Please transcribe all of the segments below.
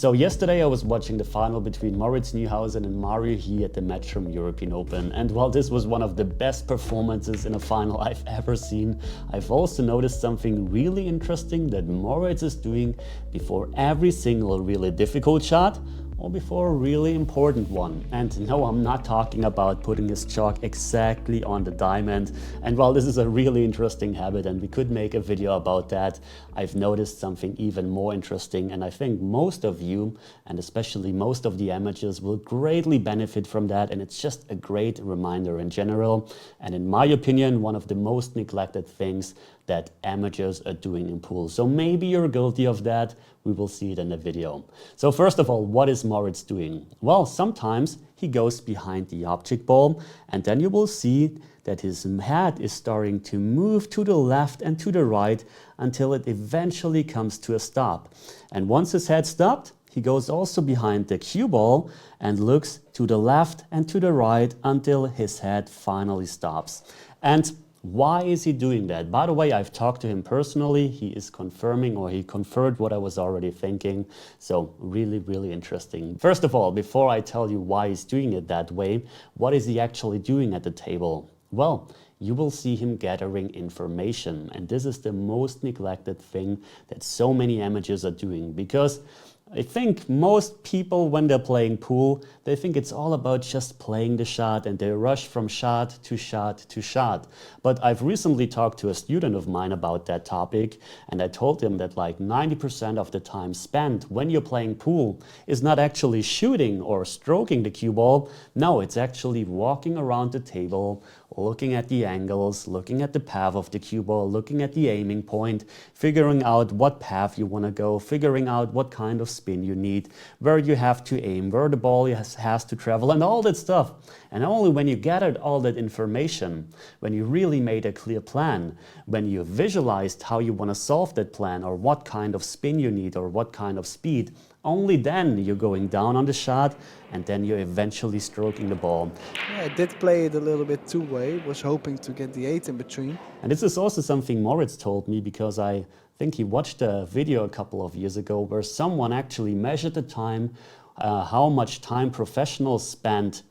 So yesterday I was watching the final between Moritz Neuhausen and Mario He at the Matchroom European Open, and while this was one of the best performances in a final I've ever seen, I've also noticed something really interesting that Moritz is doing before every single really difficult shot or before a really important one. And no, I'm not talking about putting his chalk exactly on the diamond. And while this is a really interesting habit and we could make a video about that, I've noticed something even more interesting, and I think most of you, and especially most of the amateurs, will greatly benefit from that, and it's just a great reminder in general, and in my opinion, one of the most neglected things that amateurs are doing in pool. So maybe you're guilty of that. We will see it in the video. So first of all, what is Moritz doing? Well, sometimes he goes behind the object ball, and then you will see that his head is starting to move to the left and to the right until it eventually comes to a stop. And once his head stopped, he goes also behind the cue ball and looks to the left and to the right until his head finally stops. And why is he doing that? By the way, I've talked to him personally. He is confirming, or he confirmed what I was already thinking. So really, really interesting. First of all, before I tell you why he's doing it that way, what is he actually doing at the table? Well, you will see him gathering information. And this is the most neglected thing that so many amateurs are doing, because I think most people, when they're playing pool, they think it's all about just playing the shot and they rush from shot to shot to shot. But I've recently talked to a student of mine about that topic, and I told him that like 90% of the time spent when you're playing pool is not actually shooting or stroking the cue ball. No, it's actually walking around the table, looking at the angles, looking at the path of the cue ball, looking at the aiming point, figuring out what path you want to go, figuring out what kind of spin you need, where you have to aim, where the ball has to travel, and all that stuff. And only when you gathered all that information, when you really made a clear plan, when you visualized how you want to solve that plan, or what kind of spin you need, or what kind of speed, only then you're going down on the shot, and then you're eventually stroking the ball. Yeah, I did play it a little bit two-way, was hoping to get the 8 in between. And this is also something Moritz told me, because I think he watched a video a couple of years ago where someone actually measured the time, how much time professionals spent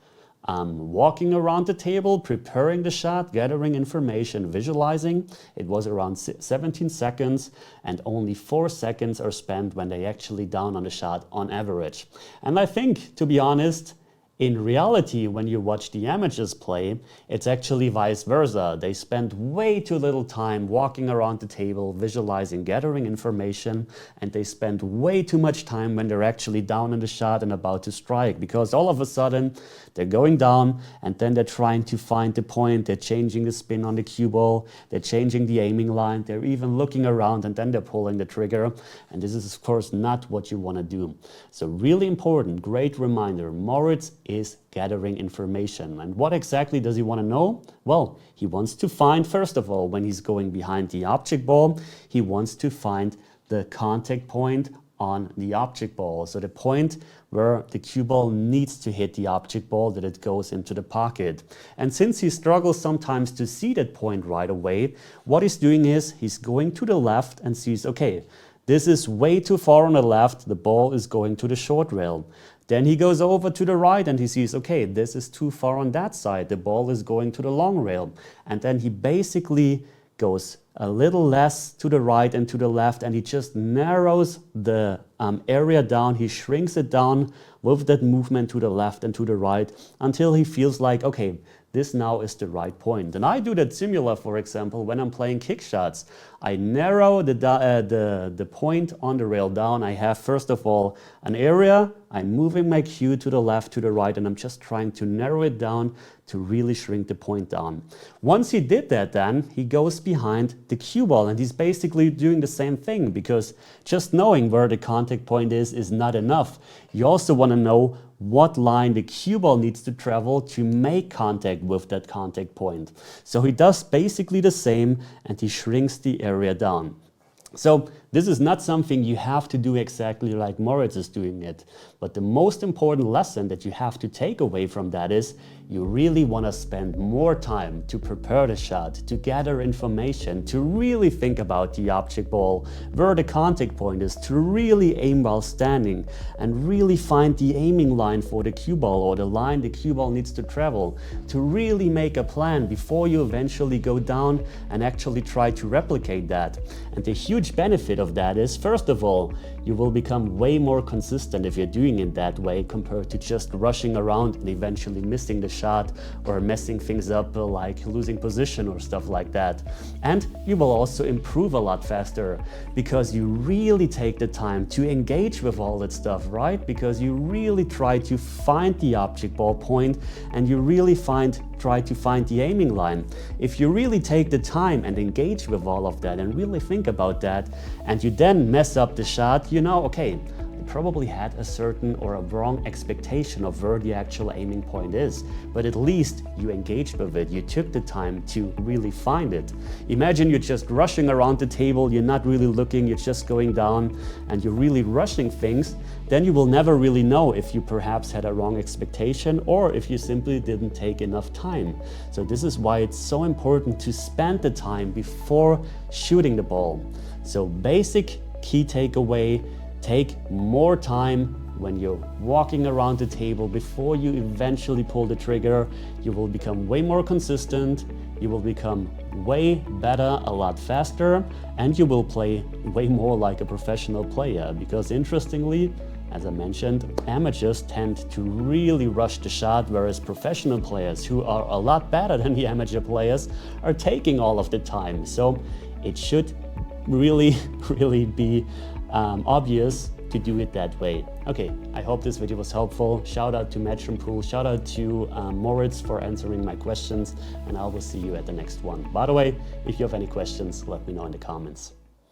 walking around the table, preparing the shot, gathering information, visualizing. It was around 17 seconds, and only 4 seconds are spent when they actually down on the shot on average. And I think, to be honest, in reality, when you watch the amateurs play, it's actually vice versa. They spend way too little time walking around the table, visualizing, gathering information, and they spend way too much time when they're actually down in the shot and about to strike, because all of a sudden they're going down and then they're trying to find the point, they're changing the spin on the cue ball, they're changing the aiming line, they're even looking around and then they're pulling the trigger. And this is of course not what you want to do. So really important, great reminder, Moritz is gathering information. And what exactly does he want to know? Well, he wants to find, first of all, when he's going behind the object ball, he wants to find the contact point on the object ball. So the point where the cue ball needs to hit the object ball, that it goes into the pocket. And since he struggles sometimes to see that point right away, what he's doing is he's going to the left and sees, okay, this is way too far on the left, the ball is going to the short rail. Then he goes over to the right and he sees, okay, this is too far on that side, the ball is going to the long rail. And then he basically goes a little less to the right and to the left, and he just narrows the area down, he shrinks it down with that movement to the left and to the right until he feels like, okay, this now is the right point. And I do that similar, for example, when I'm playing kick shots. I narrow the point on the rail down. I have, first of all, an area. I'm moving my cue to the left, to the right, and I'm just trying to narrow it down to really shrink the point down. Once he did that, then he goes behind the cue ball, and he's basically doing the same thing, because just knowing where the contact point is not enough. You also want to know what line the cue ball needs to travel to make contact with that contact point. So he does basically the same, and he shrinks the area down. So This is not something you have to do exactly like Moritz is doing it. But the most important lesson that you have to take away from that is you really want to spend more time to prepare the shot, to gather information, to really think about the object ball, where the contact point is, to really aim while standing and really find the aiming line for the cue ball or the line the cue ball needs to travel, to really make a plan before you eventually go down and actually try to replicate that. And the huge benefit of that is, first of all, you will become way more consistent if you're doing it that way compared to just rushing around and eventually missing the shot or messing things up like losing position or stuff like that. And you will also improve a lot faster because you really take the time to engage with all that stuff, right? Because you really try to find the object ball point and you really try to find the aiming line. If you really take the time and engage with all of that and really think about that, and you then mess up the shot, you know, okay, probably had a certain or a wrong expectation of where the actual aiming point is, but at least you engaged with it. You took the time to really find it. Imagine you're just rushing around the table, you're not really looking, you're just going down and you're really rushing things, then you will never really know if you perhaps had a wrong expectation or if you simply didn't take enough time. So this is why it's so important to spend the time before shooting the ball. So basic key takeaway: take more time when you're walking around the table before you eventually pull the trigger. You will become way more consistent, you will become way better a lot faster, and you will play way more like a professional player. Because interestingly, as I mentioned, amateurs tend to really rush the shot, whereas professional players who are a lot better than the amateur players are taking all of the time. So it should really be obvious to do it that way. Okay, I hope this video was helpful. Shout out to Matchroom Pool, shout out to Moritz for answering my questions, and I will see you at the next one. By the way, if you have any questions, let me know in the comments.